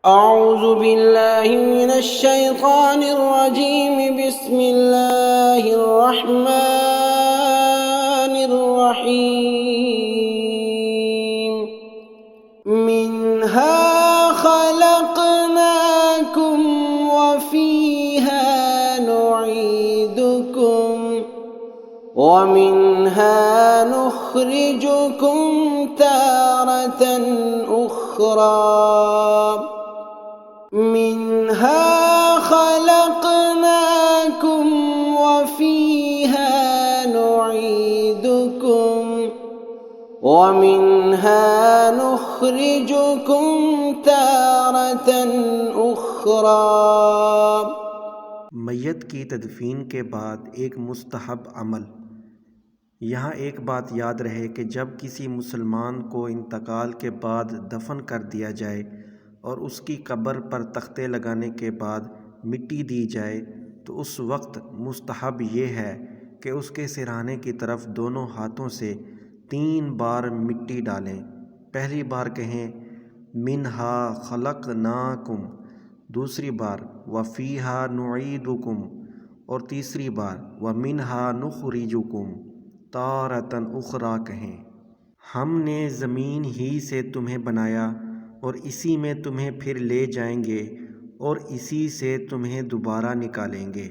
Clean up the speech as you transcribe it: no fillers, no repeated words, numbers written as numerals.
अऊज़ु बिल्लाहि मिनश शैतानिर रजीम बिस्मिल्लाहिर रहमानिर रहीम मिन्हा खलक़नाकुम व फ़ीहा नुईदुकुम व मिन्हा नुख़रिजुकुम तारतन उख़रा मिन्हा खलक़नाकुम व फ़ीहा नुईदुकुम व मिन्हा नुख़रिजुकुम तारतन उख़रा। मैयत की तदफीन के बाद एक मुस्तहब अमल। यहाँ एक बात याद रहे कि जब किसी मुसलमान को इंतकाल के बाद दफन कर दिया जाए और उसकी कब्र पर तख्ते लगाने के बाद मिट्टी दी जाए तो उस वक्त मुस्तहब ये है कि उसके सिरहाने की तरफ दोनों हाथों से 3 बार मिट्टी डालें। पहली बार कहें मिन्हा खलक़नाकुम, दूसरी बार व फ़ीहा नुईदुकुम और तीसरी बार व मिन्हा नुख़रिजुकुम तारतन उख़रा कहें। हमने ज़मीन ही से तुम्हें बनाया और इसी में तुम्हें फिर ले जाएंगे और इसी से तुम्हें दोबारा निकालेंगे।